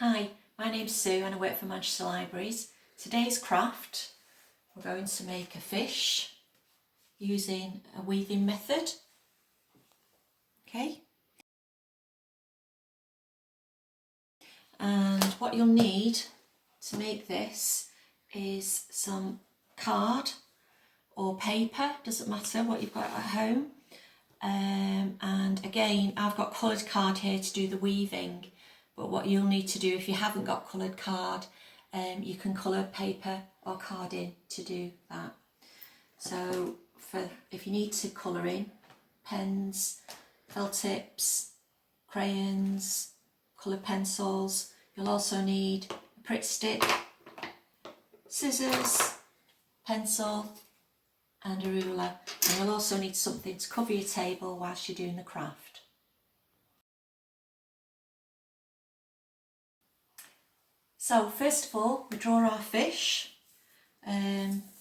Hi, my name's Sue and I work for Manchester Libraries. Today's craft, we're going to make a fish using a weaving method. Okay. And what you'll need to make this is some card or paper, doesn't matter what you've got at home. And again, I've got coloured card here to do the weaving, but what you'll need to do if you haven't got coloured card, you can colour paper or card in to do that. So if you need to colour in, pens, felt tips, crayons, coloured pencils, you'll also need a Pritt stick, scissors, pencil and a ruler, and you'll also need something to cover your table whilst you're doing the craft. So first of all, we draw our fish.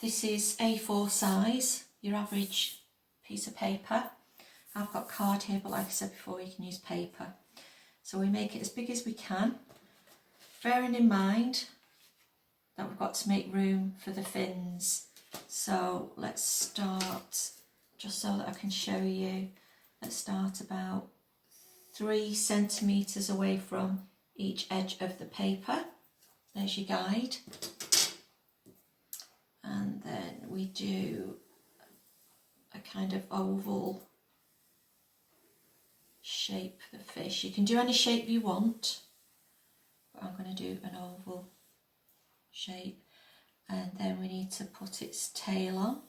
This is A4 size, your average piece of paper. I've got card here, but like I said before, you can use paper. So we make it as big as we can, bearing in mind that we've got to make room for the fins. So let's start, just so that I can show you, let's start about 3 centimetres away from each edge of the paper. There's your guide. And then we do a kind of oval shape for the fish. You can do any shape you want, but I'm going to do an oval shape. And then we need to put its tail on.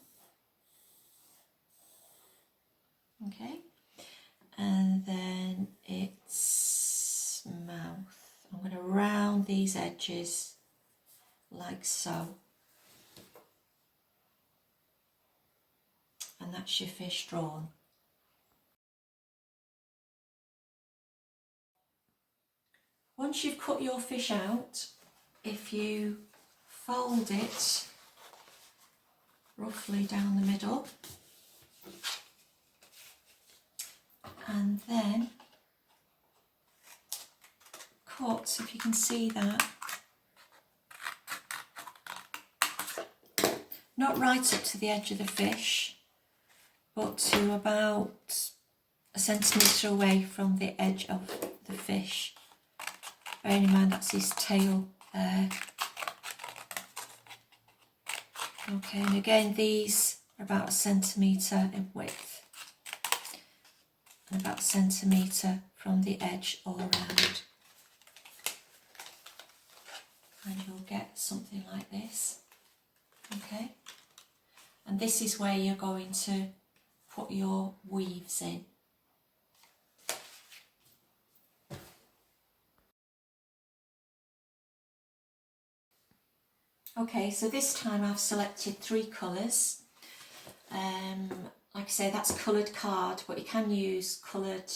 Okay. And then its mouth. I'm going to round these edges like so. And that's your fish drawn. Once you've cut your fish out, if you fold it roughly down the middle and then cut, if you can see that, not right up to the edge of the fish, but to about 1 centimetre away from the edge of the fish. Bearing in mind that's his tail there. Okay, and again these are about 1 centimetre in width and about 1 centimetre from the edge all around. And you'll get something like this. Okay, and this is where you're going to put your weaves in. Okay, so this time I've selected 3 colours. Like I say, that's coloured card, but you can use coloured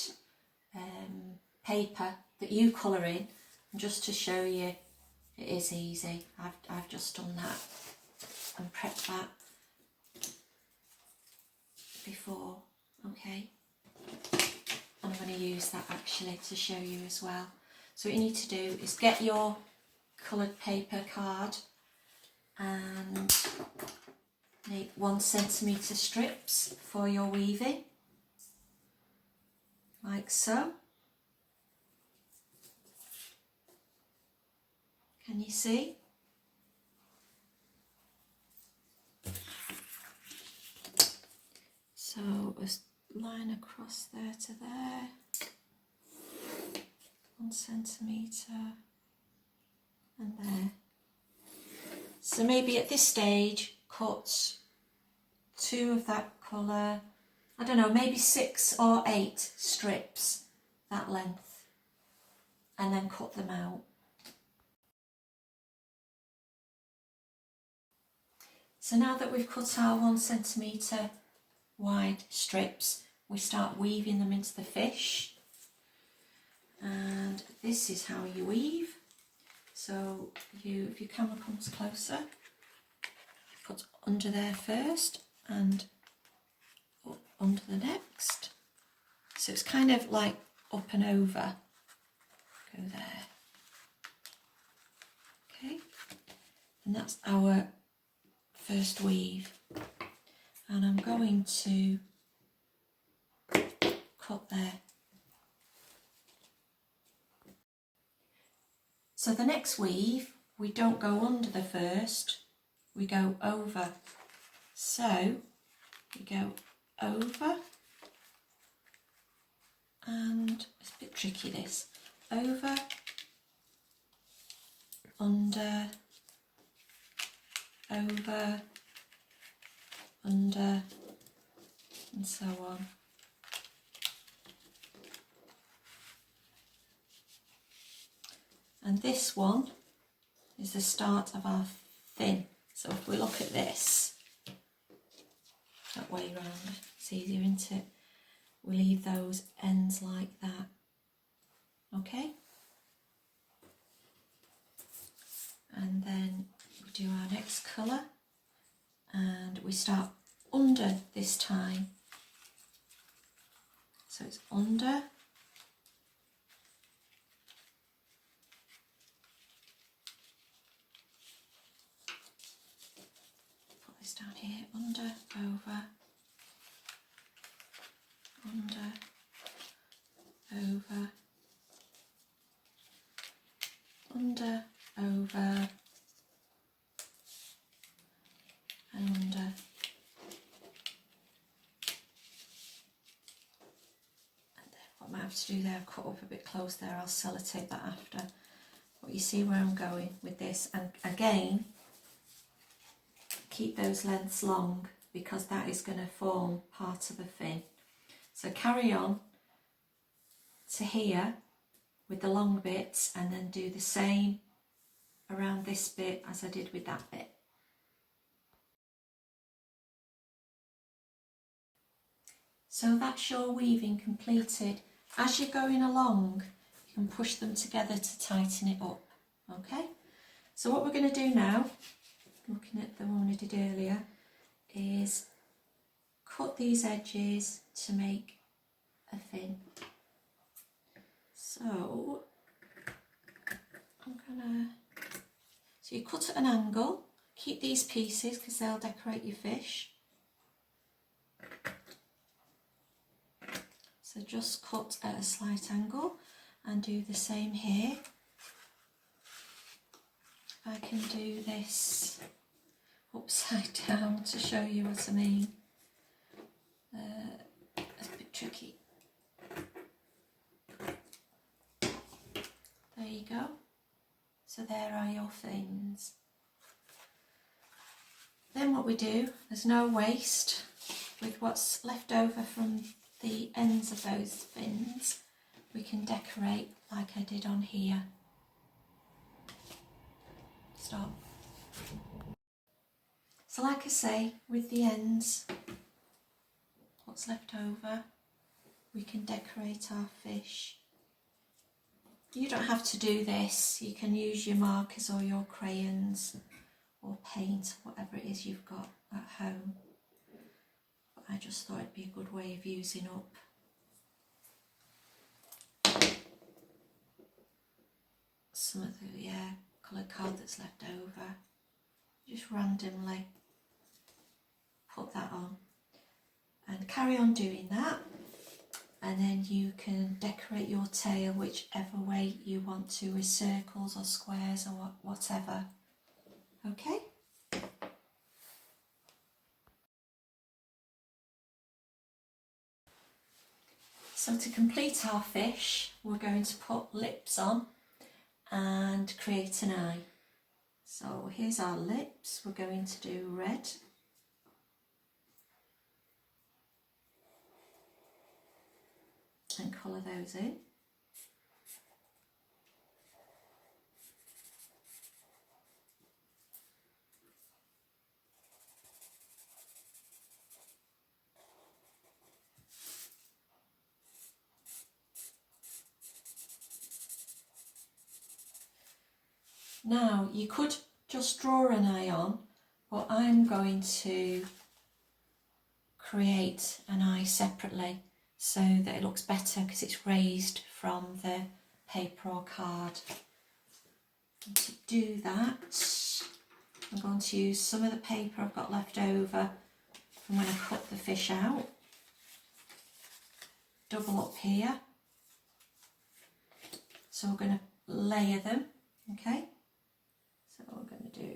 paper that you colour in. And just to show you, it is easy. I've just done that and prepped that before. Okay, I'm going to use that actually to show you as well. So what you need to do is get your coloured paper card and make 1 centimetre strips for your weaving, like so. Can you see? So a line across there to there, 1 centimetre, and there. So maybe at this stage cut 2 of that colour, I don't know, maybe 6 or 8 strips that length, and then cut them out. So now that we've cut our 1 centimetre wide strips, we start weaving them into the fish. And this is how you weave. So if your camera comes closer, put under there first and up under the next. So it's kind of like up and over. Go there. And that's our first weave. And I'm going to cut there. So the next weave, we don't go under the first, we go over. So we go over, and it's a bit tricky this, over, under, over, under, and so on. And this one is the start of our fin. So if we look at this, that way round, it's easier, isn't it? We leave those ends like that. Okay? And then we do our next colour, and we start under this time. So it's under, put this down here, under, over, under, over, under, over, and under. What I might have to do there, cut up a bit close there, I'll sellotape that after. But you see where I'm going with this, and again, keep those lengths long because that is going to form part of the fin. So carry on to here with the long bits, and then do the same around this bit as I did with that bit. So that's your weaving completed. As you're going along, you can push them together to tighten it up. Okay, so what we're going to do now, looking at the one we did earlier, is cut these edges to make a fin. So so you cut at an angle, keep these pieces because they'll decorate your fish. So just cut at a slight angle and do the same here. I can do this upside down to show you what I mean. It's a bit tricky. There you go. So there are your fins. Then what we do, there's no waste with what's left over from the ends of those fins. We can decorate like I did on here. Stop. So like I say, with the ends, what's left over, we can decorate our fish. You don't have to do this, you can use your markers or your crayons or paint, whatever it is you've got at home. But I just thought it'd be a good way of using up some of the coloured card that's left over. Just randomly put that on and carry on doing that, and then you can decorate your tail whichever way you want to, with circles or squares or whatever. Okay? So to complete our fish, we're going to put lips on and create an eye. So here's our lips, we're going to do red. And colour those in. Now you could just draw an eye on, but I'm going to create an eye separately so that it looks better because it's raised from the paper or card. And to do that, I'm going to use some of the paper I've got left over from when I cut the fish out. Double up here. So we're going to layer them, okay? So we're going to do,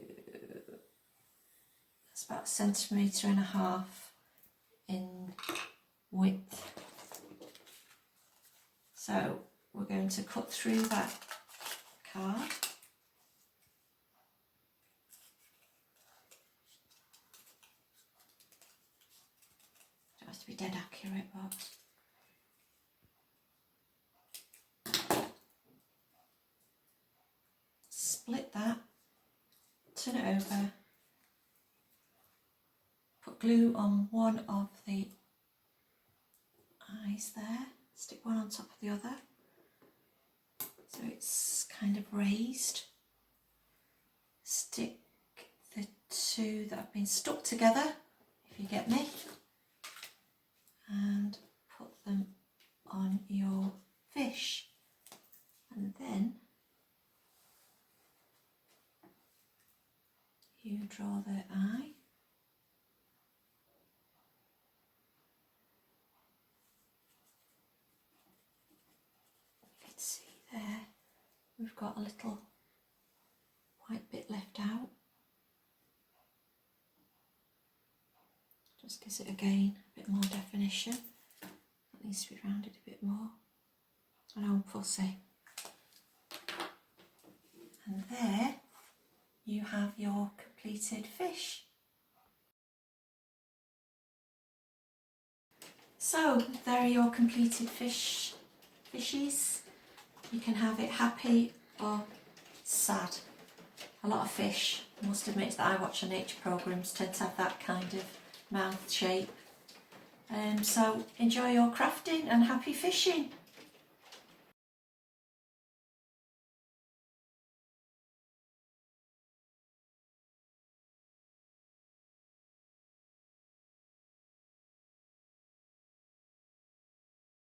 that's about 1.5 centimetres in width. So we're going to cut through that card. It has to be dead accurate, but split that, turn it over, put glue on one of the eyes there, stick one on top of the other so it's kind of raised. Stick the two that have been stuck together, if you get me, and put them on your fish, and then you draw the eye. You can see there we've got a little white bit left out. Just gives it again a bit more definition. That needs to be rounded a bit more. I know I'm fussy. And there you have your completed fish. So there are your completed fishies. You can have it happy or sad. A lot of fish, I must admit that I watch on nature programmes, tend to have that kind of mouth shape. So enjoy your crafting and happy fishing.